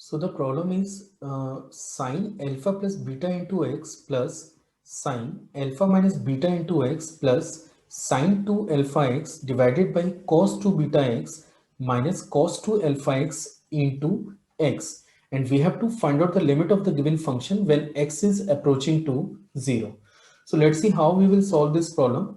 So the problem is sine alpha plus beta into x plus sine alpha minus beta into x plus sine 2 alpha x divided by cos 2 beta x minus cos 2 alpha x into x, and we have to find out the limit of the given function when x is approaching to 0. So let's see how we will solve this problem.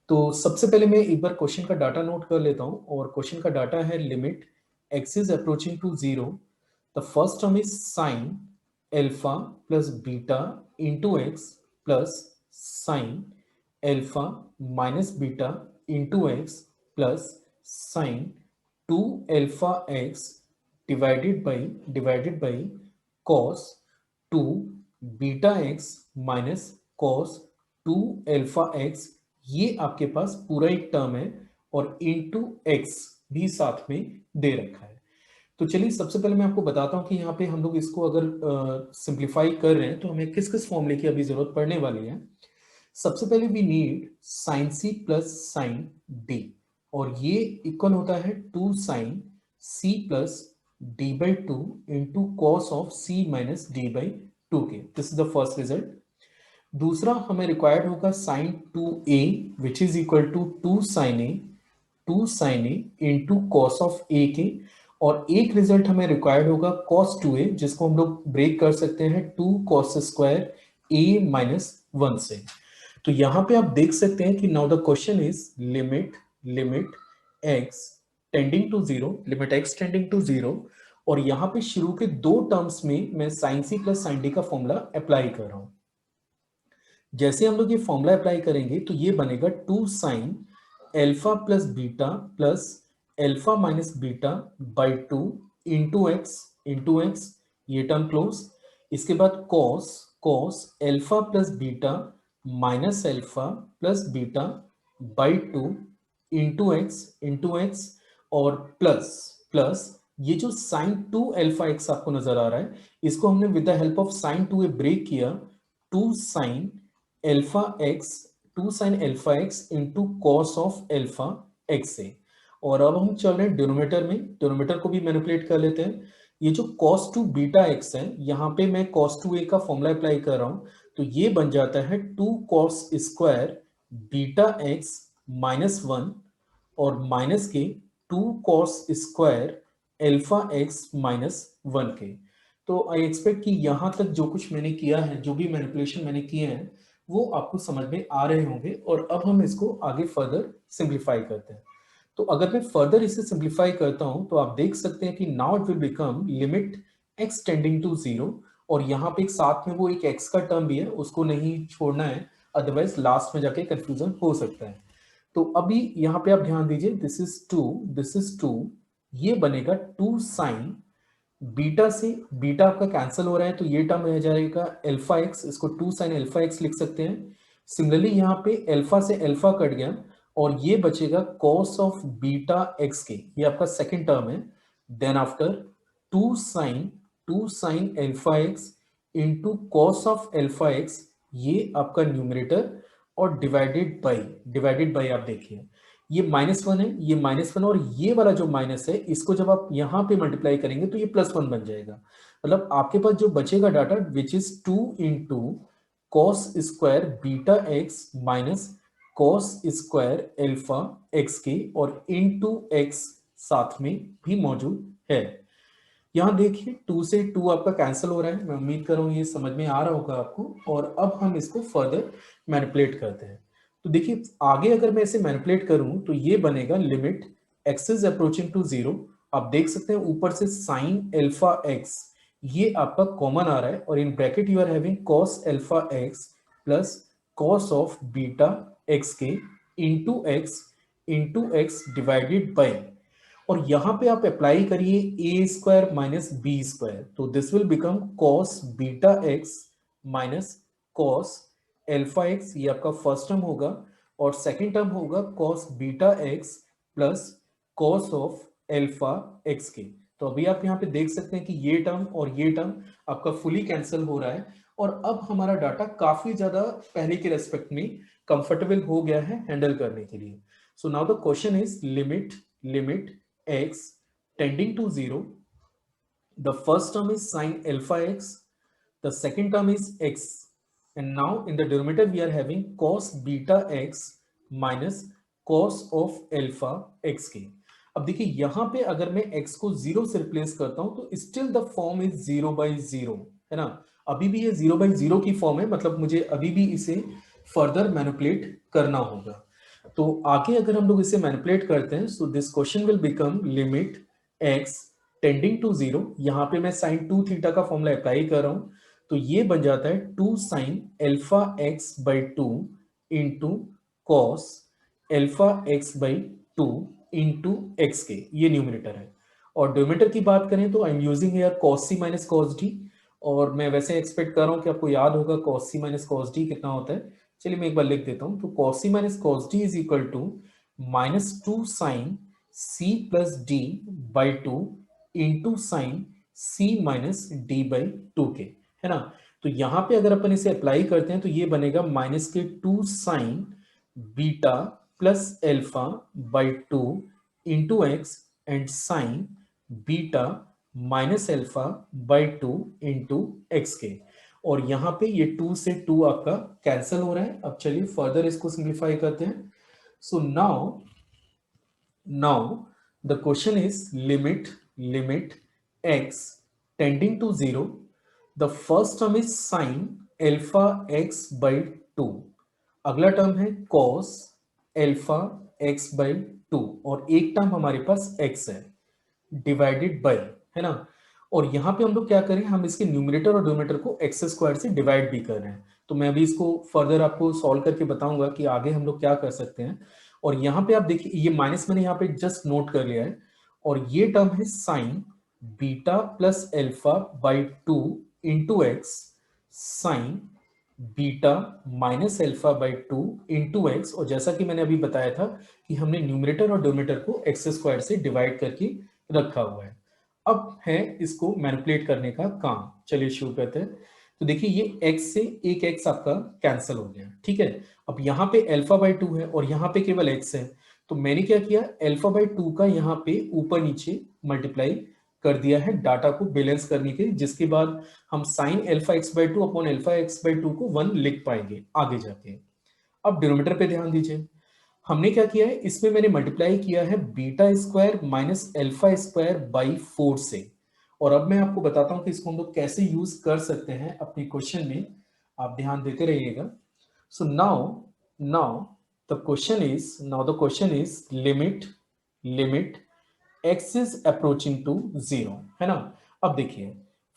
तो सबसे पहले मैं एक बार question का data note कर लेता हूं, और क्वेश्चन का डाटा है limit x is approaching to 0. The first term is sine alpha plus beta into x plus sine alpha minus beta into x plus sine 2 alpha x divided by cos 2 beta x minus cos 2 alpha x. ये आपके पास पूरा एक term है और into x भी साथ में दे रखा है. तो चलिए सबसे पहले मैं आपको बताता हूं कि यहाँ पे हम लोग इसको अगर सिंप्लीफाई कर रहे हैं तो हमें किस किस फॉर्मूले की अभी जरूरत पड़ने वाली है. सबसे पहले we need sine C plus sine D, और ये इक्वल होता है to sine C plus D by two into cos of C minus D by two के. This is the first result. दूसरा हमें रिक्वायर्ड होगा sine two A which is equal to two sine A into cos of A के, और एक result हमें required होगा cos 2a जिसको हम लोग ब्रेक कर सकते हैं 2 cos स्क्वायर a माइनस 1 से. तो यहां पे आप देख सकते हैं कि now the question is limit x tending to 0, limit x tending to 0, और यहां पे शुरू के दो टर्म्स में मैं sine C plus sine D का फॉर्मूला अप्लाई कर रहा हूं. जैसे हम लोग ये फॉर्मूला अप्लाई करेंगे तो ये बनेगा two sine alpha plus beta plus alpha minus beta by two into x, ये टर्म क्लोज. इसके बाद cos alpha plus beta minus alpha plus beta by two into x, और प्लस ये जो साइन 2 अल्फा एक्स आपको नजर आ रहा है इसको हमने with the help of sine 2 A break किया to sine alpha x into cos of alpha x से. और अब हम चल रहे हैं डिनोमिनेटर को भी मैनिपुलेट कर लेते हैं. ये जो cos 2 बीटा एक्स है यहाँ पे मैं cos 2a का फॉर्मूला अप्लाई कर रहा हूं, तो ये बन जाता है 2 cos square beta x minus 1 और माइनस के 2 cos square alpha x minus 1 के. तो आई एक्सपेक्ट कि यहां तक जो कुछ मैंने किया है, जो भी मैनिपुलेशन मैंने किए हैं वो आपको समझ में आ रहे होंगे, और अब हम इसको आगे फर्दर सिंप्लीफाई करते हैं. तो अगर मैं फर्दर इसे सिंप्लीफाई करता हूं तो आप देख सकते हैं कि now it will become limit x tending to 0, और यहाँ पे एक साथ में वो एक x का टर्म भी है, उसको नहीं छोड़ना है, अदरवाइज लास्ट में जाके कंफ्यूजन हो सकता है. तो अभी यहाँ पे आप ध्यान दीजिए, दिस इज टू, ये बनेगा टू साइन बीटा से बीटा आपका कैंसिल हो रहा है तो ये टर्म रह जाएगा एल्फा एक्स, इसको टू साइन एल्फा एक्स लिख सकते हैं. सिमिलरली यहाँ पे एल्फा से एल्फा कट गया और ये बचेगा cos ऑफ बीटा एक्स के, ये आपका सेकंड टर्म है. Then after two sine alpha x into cos of alpha x, ये आपका न्यूमरेटर, और डिवाइडेड बाई आप देखिए ये -1 है, ये -1, और ये वाला जो माइनस है इसको जब आप यहाँ पे मल्टीप्लाई करेंगे तो ये +1 बन जाएगा. मतलब आपके पास जो बचेगा data which is 2 into cos square beta x minus cos square alpha x के, और इनटू एक्स साथ में भी मौजूद है. यहाँ देखिए 2 से 2 आपका कैंसिल हो रहा है, मैं उम्मीद कर रहा हूँ ये समझ में आ रहा होगा आपको. और अब हम इसको फर्दर मैनिपुलेट करते हैं. तो देखिए आगे अगर मैं इसे मैनिपुलेट करूं तो ये बनेगा limit x is approaching to 0. आप देख सकते हैं ऊपर से साइन एल्फा एक्स ये आपका कॉमन आ रहा है, और in bracket you are having cos alpha x plus cos of beta x के इंटू एक्स डिवाइडेड बाई, और यहां पे आप अप्लाई करिए a square minus b square, तो this will become cos beta x minus cos alpha x, ये आपका first term होगा, और सेकंड टर्म होगा cos beta x plus cos of alpha x के. तो अभी आप यहाँ पे देख सकते हैं कि ये टर्म और ये टर्म आपका फुली कैंसिल हो रहा है, और अब हमारा डाटा काफी ज्यादा पहले के रेस्पेक्ट में कंफर्टेबल हो गया है हैंडल करने के लिए. So now the question is limit x tending to 0 The first term is sine alpha x, the second term is x, and now in the denominator we are having cos beta x minus cos of alpha xk. अब देखिए यहां पे अगर मैं x को 0 से replace करता हूं तो स्टिल द फॉर्म इज 0/0, है ना, अभी भी ये 0/0 की फॉर्म है, मतलब मुझे अभी भी इसे फर्दर मैनिपुलेट करना होगा। तो आगे अगर हम लोग इसे मैनिपुलेट करते हैं, so this question will become limit x tending to 0, यहां पे मैं sin 2 थीटा का फॉर्मूला अप्लाई कर रहा हूं, तो ये बन जाता है 2 sin alpha x/2 into cos alpha x/2 into x के, ये न्यूमरेटर है। और डिनोमिनेटर की बात करें तो I am using here cos c minus cos d, और मैं वैसे एक्सपेक्ट कर रहा हूं कि आपको याद होगा cos c minus cos d कितना होता है। चलिए मैं एक बार लिख देता हूं, तो cos c minus cos d is equal to -2 sin c plus D by 2 into sine c minus D by 2 के, है ना। तो यहां पे अगर अपन इसे अप्लाई करते हैं तो ये बनेगा -2 sign beta plus alpha by 2 into x and sign beta minus alpha by 2 into x के। और यहां पे ये 2 से 2 आपका कैंसिल हो रहा है। अब चलिए फर्दर इसको सिंप्लीफाई करते हैं। So now the question is limit x tending to 0, the first term is sine alpha x by 2, अगला टर्म है cos एल्फा x बाई 2, और एक टर्म हमारे पास x है डिवाइडेड बाई, है ना। और यहां पे हम लोग क्या करें, हम इसके न्यूमरेटर और डिनोमिनेटर को एक्स स्क्वायर से डिवाइड भी कर रहे हैं। तो मैं अभी इसको फर्दर आपको सॉल्व करके बताऊंगा कि आगे हम लोग क्या कर सकते हैं। और यहाँ पे आप देखिए ये माइनस मैंने यहाँ पे जस्ट नोट कर लिया है, और ये टर्म है sign beta plus alpha by 2 into x sign beta minus alpha by 2 into x. और जैसा कि मैंने अभी बताया था कि हमने न्यूमरेटर और डिनोमिनेटर को एक्स स्क्वायर से डिवाइड करके रखा हुआ है। अब है इसको मैनिपुलेट करने का काम, चलिए शुरू करते हैं। तो देखिए ये x से एक x आपका कैंसिल हो गया, ठीक है। अब यहाँ पे अल्फा बाई 2 है और यहाँ पे केवल x है, तो मैंने क्या किया, अल्फा बाई 2 का यहाँ पे ऊपर नीचे मल्टीप्लाई कर दिया है डाटा को बैलेंस करने के, जिसके बाद हम sign alpha x/2 upon alpha x/2 को 1 लिख पाएंगे आगे जाके। अब डिनोमिनेटर पे ध्यान दीजिए, हमने क्या किया है, इसमें मैंने मल्टीप्लाई किया है beta square minus alpha square by 4 से। और अब मैं आपको बताता हूं कि इसको हम लोग कैसे यूज कर सकते हैं अपने क्वेश्चन में, आप ध्यान देते रहिएगा। So now the question is limit x is approaching to 0, है ना। अब देखिए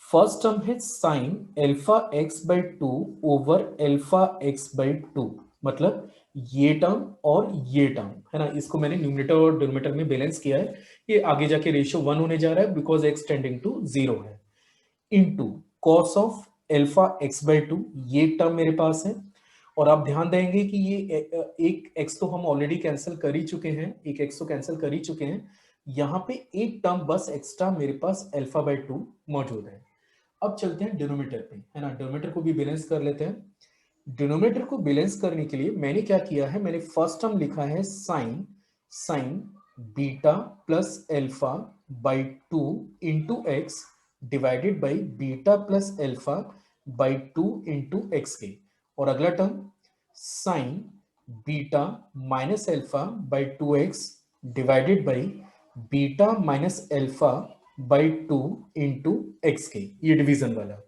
फर्स्ट टर्म है sine alpha x/2 over alpha x/2, मतलब ये टर्म और ये टर्म, है ना, इसको मैंने न्यूमरेटर और डिनोमिनेटर में बैलेंस किया है। ये आगे जाके रेशियो 1 होने जा रहा है बिकॉज x टेंडिंग टू 0 है, into cos of alpha x/2, ये टर्म मेरे पास है। और आप ध्यान देंगे कि ये एक x तो हम ऑलरेडी कैंसिल कर ही चुके हैं, एक x तो कैंसिल कर ही चुके हैं, यहाँ पे एक टर्म बस एक्स्ट्रा मेरे पास अल्फा बाई 2 मौजूद है। अब चलते हैं डिनोमिनेटर पे, है ना, डिनोमिनेटर को भी बैलेंस कर लेते हैं। डिनोमिनेटर को बैलेंस करने के लिए मैंने क्या किया है, मैंने फर्स्ट टर्म लिखा है sign beta plus alpha by 2 into x divided by beta plus alpha by 2 into x के। और अगला term sign beta minus alpha by 2x divided by beta minus alpha by 2 into x के, ये division वाला।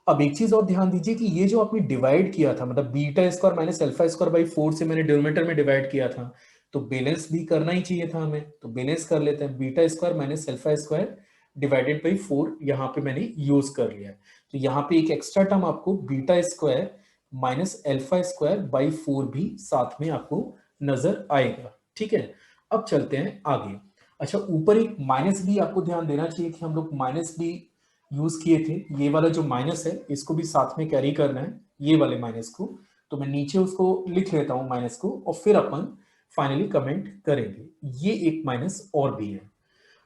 अब एक चीज और ध्यान दीजिए कि ये जो आपने डिवाइड किया था, मतलब beta square minus alpha square by 4 से मैंने डिनोमिनेटर में डिवाइड किया था, तो बैलेंस भी करना ही चाहिए था हमें, तो बैलेंस कर लेते हैं। Beta square minus alpha square divided by 4 यहाँ पे मैंने यूज कर लिया है। तो यहाँ पे एक एक्स्ट्रा टर्म आपको beta square minus alpha square by 4 भी साथ में आपको नजर आएगा, ठीक है। अब चलते हैं आगे। अच्छा, ऊपर एक माइनस भी आपको ध्यान देना चाहिए कि हम लोग माइनस भी यूज किए थे, ये वाला जो माइनस है इसको भी साथ में कैरी करना है, ये वाले माइनस को। तो मैं नीचे उसको लिख लेता हूं माइनस को, और फिर अपन फाइनली कमेंट करेंगे। ये एक माइनस और भी है।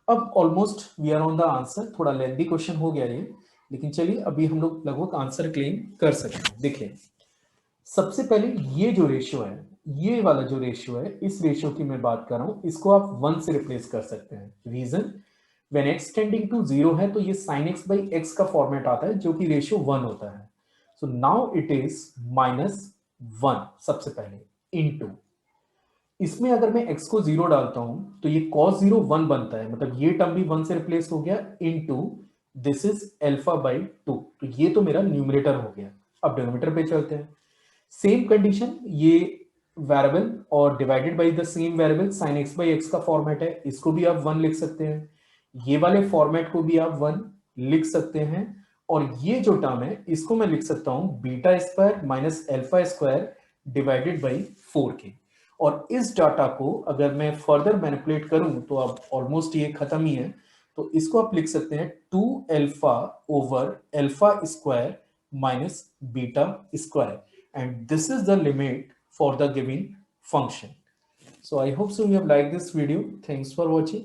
अब almost we are on the answer, थोड़ा लेंथी क्वेश्चन हो गया ये, लेकिन चलिए अभी हम लोग लगभग आंसर क्लेम कर सकते हैं। देखिए सबसे पहले ये जो रेशियो है, ये वाला जो रेशियो है, इस रेशियो की मैं बात कर रहा हूं, इसको आप 1 से रिप्लेस कर सकते हैं। Reason, when x tending to 0 है तो ये साइन एक्स बाई एक्स का फॉर्मेट आता है जो कि रेशियो 1 होता है. सो नाउ इट इज -1 सबसे पहले इनटू, इसमें अगर मैं x को 0 डालता हूं तो ये cos 0 1 बनता है, मतलब ये टर्म भी 1 से रिप्लेस हो गया, into this is alpha by 2. तो ये तो मेरा न्यूमरेटर हो गया. अब डिनोमिनेटर पे चलते हैं. सेम कंडीशन, ये वेरिएबल और divided by the same variable sin x by x का फॉर्मेट है, इसको भी आप 1 लिख सकते हैं. ये वाले फॉर्मेट को भी आप 1 लिख सकते हैं. और ये जो टर्म है इसको मैं लिख सकता हूं beta square minus alpha square divided by 4k. और इस डाटा को अगर मैं फर्दर मैनिपुलेट करूं तो अब ऑलमोस्ट ये खत्म ही है. तो इसको आप लिख सकते हैं 2 alpha over alpha square minus beta square, and this is the limit for the given function. So I hope so you have liked this video. Thanks for watching.